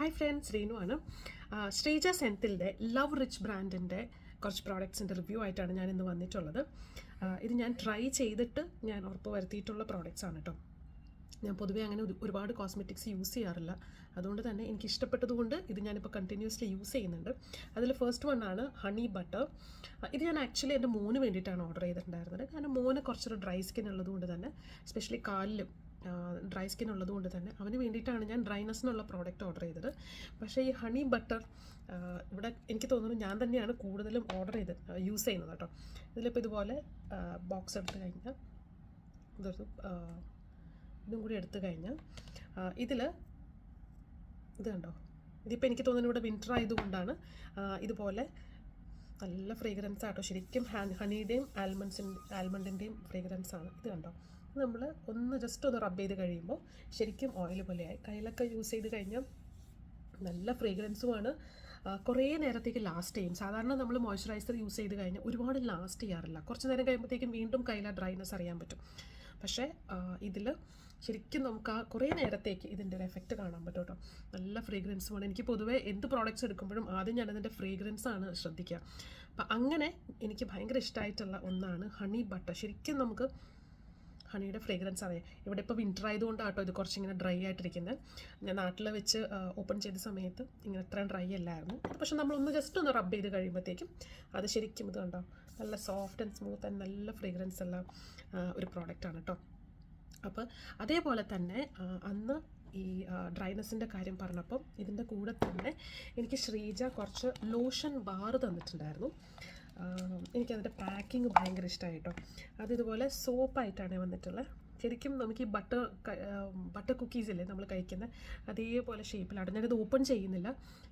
Hi friends, Renu ആണ്. Sreeja സെൻത്തിലിൻ്റെ love rich ബ്രാൻഡിൻ്റെ കുറച്ച് പ്രോഡക്ട്സിൻ്റെ റിവ്യൂ ആയിട്ടാണ് ഞാൻ ഇന്ന് വന്നിട്ടുള്ളത്. ഇത് ഞാൻ ട്രൈ ചെയ്തിട്ട് ഞാൻ ഉറപ്പ് വരുത്തിയിട്ടുള്ള പ്രോഡക്റ്റ്സ് ആണ് കേട്ടോ. ഞാൻ പൊതുവേ അങ്ങനെ ഒരുപാട് കോസ്മെറ്റിക്സ് യൂസ് ചെയ്യാറില്ല. അതുകൊണ്ട് തന്നെ എനിക്ക് ഇഷ്ടപ്പെട്ടതുകൊണ്ട് ഇത് ഞാനിപ്പോൾ കണ്ടിന്യൂസ്ലി യൂസ് ചെയ്യുന്നുണ്ട്. അതിൽ ഫസ്റ്റ് വൺ ആണ് ഹണി ബട്ടർ. ഇത് ഞാൻ ആക്ച്വലി എൻ്റെ മോന് വേണ്ടിയിട്ടാണ് ഓർഡർ ചെയ്തിട്ടുണ്ടായിരുന്നത്. കാരണം മോന് കുറച്ചൊരു ഡ്രൈ സ്കിൻ ഉള്ളതുകൊണ്ട് തന്നെ, എസ്പെഷ്യലി കാലിലും ഡ്രൈ സ്കിൻ ഉള്ളതുകൊണ്ട് തന്നെ അവന് വേണ്ടിയിട്ടാണ് ഞാൻ ഡ്രൈനെസ്സിനുള്ള പ്രോഡക്റ്റ് ഓർഡർ ചെയ്തത്. പക്ഷേ ഈ ഹണി ബട്ടർ ഇവിടെ എനിക്ക് തോന്നുന്നു ഞാൻ തന്നെയാണ് കൂടുതലും യൂസ് ചെയ്യുന്നത് കേട്ടോ. ഇതിലിപ്പോൾ ഇതുപോലെ ബോക്സ് എടുത്ത് കഴിഞ്ഞാൽ ഇതും കൂടി എടുത്തു കഴിഞ്ഞാൽ ഇത് കണ്ടോ, ഇതിപ്പോൾ എനിക്ക് തോന്നുന്നു ഇവിടെ വിൻ്റർ ആയതുകൊണ്ടാണ് ഇതുപോലെ നല്ല ഫ്രേഗ്രൻസ് ആട്ടോ. ശരിക്കും ഹണിയുടെയും ആൽമണ്ടിൻ്റെയും ഫ്രേഗ്രൻസ് ആണ്. ഇത് കണ്ടോ, നമ്മൾ ജസ്റ്റ് ഒന്ന് റബ്ബ് ചെയ്ത് കഴിയുമ്പോൾ ശരിക്കും ഓയിൽ പോലെയായി. കയ്യിലൊക്കെ യൂസ് ചെയ്ത് കഴിഞ്ഞാൽ നല്ല ഫ്രേഗ്രൻസുമാണ്. കുറേ നേരത്തേക്ക് ലാസ്റ്റ് ചെയ്യും. സാധാരണ നമ്മൾ മോയ്സ്ചറൈസർ യൂസ് ചെയ്ത് കഴിഞ്ഞാൽ ഒരുപാട് ലാസ്റ്റ് ചെയ്യാറില്ല. കുറച്ച് നേരം കഴിയുമ്പോഴത്തേക്കും വീണ്ടും കയ്യിലെ ഡ്രൈനെസ് അറിയാൻ പറ്റും. പക്ഷേ ഇതിൽ ശരിക്കും നമുക്ക് കുറേ നേരത്തേക്ക് ഇതിൻ്റെ ഒരു എഫക്റ്റ് കാണാൻ പറ്റും കേട്ടോ. നല്ല ഫ്രേഗ്രൻസുമാണ്. എനിക്ക് പൊതുവേ എന്ത് പ്രോഡക്റ്റ്സ് എടുക്കുമ്പോഴും ആദ്യം ഞാനതിൻ്റെ ഫ്രേഗ്രൻസാണ് ശ്രദ്ധിക്കുക. അപ്പം അങ്ങനെ എനിക്ക് ഭയങ്കര ഇഷ്ടമായിട്ടുള്ള ഒന്നാണ് ഹണി ബട്ടർ. ശരിക്കും നമുക്ക് ഹണിയുടെ ഫ്രേഗ്രൻസ് അറിയാം. ഇവിടെ ഇപ്പോൾ വിൻ്റർ ആയതുകൊണ്ടാട്ടോ ഇത് കുറച്ചിങ്ങനെ ഡ്രൈ ആയിട്ടിരിക്കുന്നത്. ഞാൻ നാട്ടിൽ വെച്ച് ഓപ്പൺ ചെയ്ത സമയത്ത് ഇങ്ങനെ ഇത്രയും ഡ്രൈ അല്ലായിരുന്നു. പക്ഷെ നമ്മളൊന്ന് ജസ്റ്റ് ഒന്ന് റബ്ബ് ചെയ്ത് കഴിയുമ്പോഴത്തേക്കും അത് ശരിക്കും ഇത് കണ്ടോ നല്ല സോഫ്റ്റ് ആൻഡ് സ്മൂത്ത് ആൻഡ് നല്ല ഫ്രേഗ്രൻസ് ഉള്ള ഒരു പ്രോഡക്റ്റാണ് കേട്ടോ. അപ്പോൾ അതേപോലെ തന്നെ അന്ന് ഈ ഡ്രൈനെസ്സിൻ്റെ കാര്യം പറഞ്ഞപ്പം ഇതിൻ്റെ കൂടെ തന്നെ എനിക്ക് ശ്രീജ കുറച്ച് ലോഷൻ ബാർ തന്നിട്ടുണ്ടായിരുന്നു. എനിക്കതിൻ്റെ പാക്കിങ് ഭയങ്കര ഇഷ്ടമായി കേട്ടോ. അതിതുപോലെ സോപ്പായിട്ടാണ് വന്നിട്ടുള്ളത്. ശരിക്കും നമുക്ക് ഈ ബട്ടർ കുക്കീസ് ഇല്ലേ നമ്മൾ കഴിക്കുന്നത്, അതേപോലെ ഷേപ്പിലാണ്. ഞാനിത് ഓപ്പൺ ചെയ്യുന്നില്ല.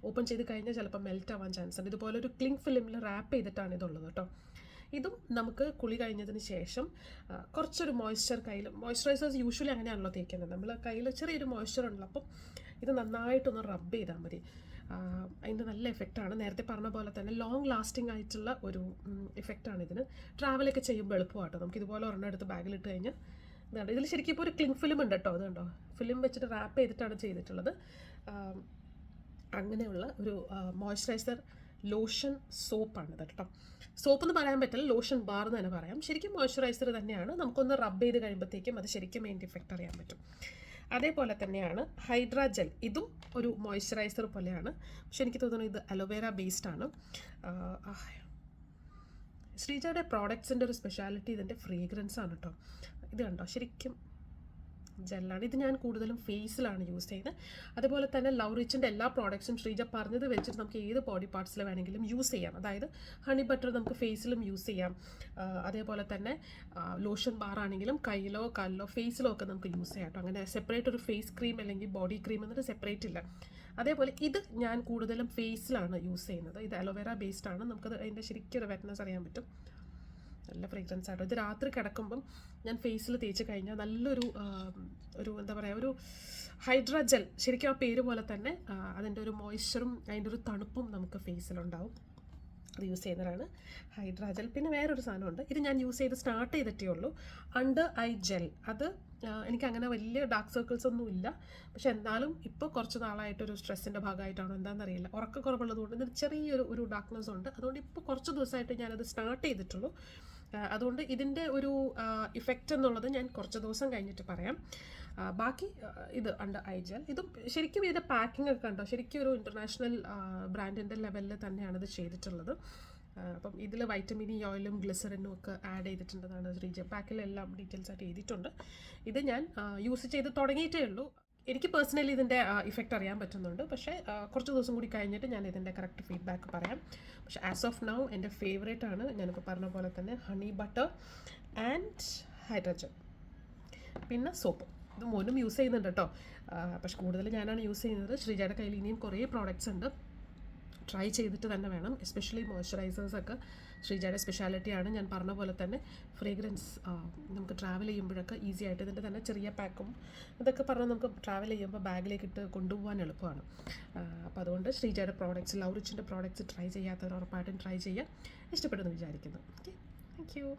ഓപ്പൺ ചെയ്ത് കഴിഞ്ഞാൽ ചിലപ്പോൾ മെൽറ്റ് ആവാൻ ചാൻസ് ഉണ്ട്. ഇതുപോലെ ഒരു ക്ലിങ് ഫിലിമിൽ റാപ്പ് ചെയ്തിട്ടാണ് ഇതുള്ളത് കേട്ടോ. ഇതും നമുക്ക് കുളി കഴിഞ്ഞതിന് ശേഷം കുറച്ചൊരു മോയ്സ്ചറൈസേഴ്സ് യൂഷ്വലി അങ്ങനെയാണല്ലോ തേക്കുന്നത്. നമ്മൾ കയ്യിൽ ചെറിയൊരു മോയ്സ്ചർ ഉണ്ടല്ലോ. അപ്പം ഇത് നന്നായിട്ടൊന്ന് റബ്ബ് ചെയ്താൽ മതി. അതിൻ്റെ നല്ല എഫക്റ്റാണ്. നേരത്തെ പറഞ്ഞ പോലെ തന്നെ ലോങ് ലാസ്റ്റിംഗ് ആയിട്ടുള്ള ഒരു ഇഫക്റ്റാണ് ഇതിന്. ട്രാവലൊക്കെ ചെയ്യുമ്പോൾ എളുപ്പമാട്ടോ. നമുക്ക് ഇതുപോലെ ഒരെണ്ണം എടുത്ത് ബാഗിലിട്ട് കഴിഞ്ഞാൽ ഇതാണ്. ഇതിൽ ശരിക്കും ഇപ്പോൾ ഒരു ക്ലിങ് ഫിലിം ഉണ്ട് കേട്ടോ. അത് കണ്ടോ, ഫിലിം വെച്ചിട്ട് റാപ്പ് ചെയ്തിട്ടാണ് ചെയ്തിട്ടുള്ളത്. അങ്ങനെയുള്ള ഒരു മോയ്സ്ചറൈസർ ലോഷൻ സോപ്പാണിത് കേട്ടോ. സോപ്പ് എന്ന് പറയാൻ പറ്റില്ല, ലോഷൻ ബാർ എന്ന് തന്നെ പറയാം. ശരിക്കും മോയ്സ്ചറൈസർ തന്നെയാണ്. നമുക്കൊന്ന് റബ്ബ് ചെയ്ത് കഴിയുമ്പോഴത്തേക്കും അത് ശരിക്കും അതിൻ്റെ ഇഫക്റ്റ് അറിയാൻ പറ്റും. അതേപോലെ തന്നെയാണ് ഹൈഡ്രാ ജെൽ. ഇതും ഒരു മോയ്സ്ചറൈസർ പോലെയാണ്. പക്ഷെ എനിക്ക് തോന്നുന്നു ഇത് അലോവേര ബേസ്ഡ് ആണ്. ശ്രീജയുടെ പ്രോഡക്ട്സിൻ്റെ ഒരു സ്പെഷ്യാലിറ്റി ഇതിൻ്റെ ഫ്രേഗ്രൻസ് ആണ് കേട്ടോ. ഇത് കണ്ടോ, ശരിക്കും ജെല്ലാണ്. ഇത് ഞാൻ കൂടുതലും ഫേസിലാണ് യൂസ് ചെയ്യുന്നത്. അതുപോലെ തന്നെ ലവ് റിച്ചിൻ്റെ എല്ലാ പ്രോഡക്ട്സും ശ്രീജ പറഞ്ഞത് വെച്ചിട്ട് നമുക്ക് ഏത് ബോഡി പാർട്സിൽ വേണമെങ്കിലും യൂസ് ചെയ്യാം. അതായത് ഹണി ബട്ടർ നമുക്ക് ഫേസിലും യൂസ് ചെയ്യാം. അതേപോലെ തന്നെ ലോഷൻ ബാർ ആണെങ്കിലും കയ്യിലോ കാലിലോ ഫേസിലോ ഒക്കെ നമുക്ക് യൂസ് ചെയ്യാം കേട്ടോ. അങ്ങനെ സെപ്പറേറ്റ് ഒരു ഫേസ് ക്രീം അല്ലെങ്കിൽ ബോഡി ക്രീം എന്നിട്ട് സെപ്പറേറ്റ് ഇല്ല. അതേപോലെ ഇത് ഞാൻ കൂടുതലും ഫേസിലാണ് യൂസ് ചെയ്യുന്നത്. ഇത് അലോവേര ബേസ്ഡ് ആണ്. നമുക്കത് അതിൻ്റെ ശരിക്കും ഒരു വെറ്റ്നസ് അറിയാൻ പറ്റും. നല്ല ഫ്രേഗ്രൻസ് ആട്ടോ. ഇത് രാത്രി കിടക്കുമ്പം ഞാൻ ഫേസിൽ തേച്ച് കഴിഞ്ഞാൽ നല്ലൊരു എന്താ പറയുക, ഒരു ഹൈഡ്രാ ജെൽ. ശരിക്കും ആ പേര് പോലെ തന്നെ അതിൻ്റെ ഒരു മോയ്സ്ചറും അതിൻ്റെ ഒരു തണുപ്പും നമുക്ക് ഫേസിലുണ്ടാവും. അത് യൂസ് ചെയ്യുന്നതാണ് ഹൈഡ്രാ ജെൽ. പിന്നെ വേറൊരു സാധനമുണ്ട്, ഇത് ഞാൻ യൂസ് ചെയ്ത് സ്റ്റാർട്ട് ചെയ്തിട്ടേ ഉള്ളൂ, അണ്ടർ ഐ ജെൽ. അത് എനിക്കങ്ങനെ വലിയ ഡാർക്ക് സർക്കിൾസ് ഒന്നും ഇല്ല. പക്ഷെ എന്നാലും ഇപ്പോൾ കുറച്ച് നാളായിട്ടൊരു സ്ട്രെസ്സിൻ്റെ ഭാഗമായിട്ടാണോ എന്താണെന്നറിയില്ല, ഉറക്കക്കുറവുള്ളതുകൊണ്ട് ഇതിന് ചെറിയൊരു ഡാർക്ക്നെസ് ഉണ്ട്. അതുകൊണ്ട് ഇപ്പോൾ കുറച്ച് ദിവസമായിട്ട് ഞാനത് സ്റ്റാർട്ട് ചെയ്തിട്ടുള്ളൂ. അതുകൊണ്ട് ഇതിൻ്റെ ഒരു ഇഫക്റ്റ് എന്നുള്ളത് ഞാൻ കുറച്ച് ദിവസം കഴിഞ്ഞിട്ട് പറയാം. ബാക്കി ഇത് അണ്ടർ ഐ ജെൽ. ഇതും ശരിക്കും ഇതിൻ്റെ പാക്കിംഗ് ഒക്കെ കണ്ടോ, ശരിക്കും ഒരു ഇൻ്റർനാഷണൽ ബ്രാൻഡിൻ്റെ ലെവലിൽ തന്നെയാണ് ഇത് ചെയ്തിട്ടുള്ളത്. അപ്പം ഇതിൽ വൈറ്റമിൻ ഇ ഓയിലും ഗ്ലിസറിനും ഒക്കെ ആഡ് ചെയ്തിട്ടുണ്ടെന്നാണ് ശ്രീജ പാക്കിലെല്ലാം ഡീറ്റെയിൽസ് ആയിട്ട് എഴുതിയിട്ടുണ്ട്. ഇത് ഞാൻ യൂസ് ചെയ്ത് തുടങ്ങിയിട്ടേ ഉള്ളൂ. എനിക്ക് പേഴ്സണലി ഇതിൻ്റെ ഇഫക്റ്റ് അറിയാൻ പറ്റുന്നുണ്ട്. പക്ഷേ കുറച്ച് ദിവസം കൂടി കഴിഞ്ഞിട്ട് ഞാൻ ഇതിൻ്റെ കറക്റ്റ് ഫീഡ്ബാക്ക് പറയാം. പക്ഷേ ആസ് ഓഫ് നൗ എൻ്റെ ഫേവറേറ്റ് ആണ്, ഞാനിപ്പോൾ പറഞ്ഞ പോലെ തന്നെ ഹണി ബട്ടർ ആൻഡ് ഹൈഡ്രജൻ. പിന്നെ സോപ്പ്. ഇത് മോനും യൂസ് ചെയ്യുന്നുണ്ട് കേട്ടോ. പക്ഷെ കൂടുതൽ ഞാനാണ് യൂസ് ചെയ്യുന്നത്. ശ്രീജയുടെ കയ്യിൽ ഇനിയും കുറേ പ്രോഡക്റ്റ്സ് ഉണ്ട്. ട്രൈ ചെയ്തിട്ട് തന്നെ വേണം. എസ്പെഷ്യലി മോയ്സ്ചറൈസേഴ്സൊക്കെ ശ്രീജയുടെ സ്പെഷ്യാലിറ്റിയാണ്. ഞാൻ പറഞ്ഞ പോലെ തന്നെ ഫ്രേഗ്രൻസ് നമുക്ക് ട്രാവൽ ചെയ്യുമ്പോഴൊക്കെ ഈസി ആയിട്ട് ഇതിൻ്റെ തന്നെ ചെറിയ പാക്കും ഇതൊക്കെ പറഞ്ഞാൽ നമുക്ക് ട്രാവൽ ചെയ്യുമ്പോൾ ബാഗിലേക്ക് ഇട്ട് കൊണ്ടുപോകാൻ എളുപ്പമാണ്. അപ്പോൾ അതുകൊണ്ട് ശ്രീജയുടെ പ്രോഡക്റ്റ്സ്, ലവ് റിച്ചിൻ്റെ പ്രോഡക്റ്റ്സ് ട്രൈ ചെയ്യാത്തവർ ഉറപ്പായിട്ടും ട്രൈ ചെയ്യുക. ഇഷ്ടപ്പെടുമെന്ന് വിചാരിക്കുന്നു. Okay, thank you.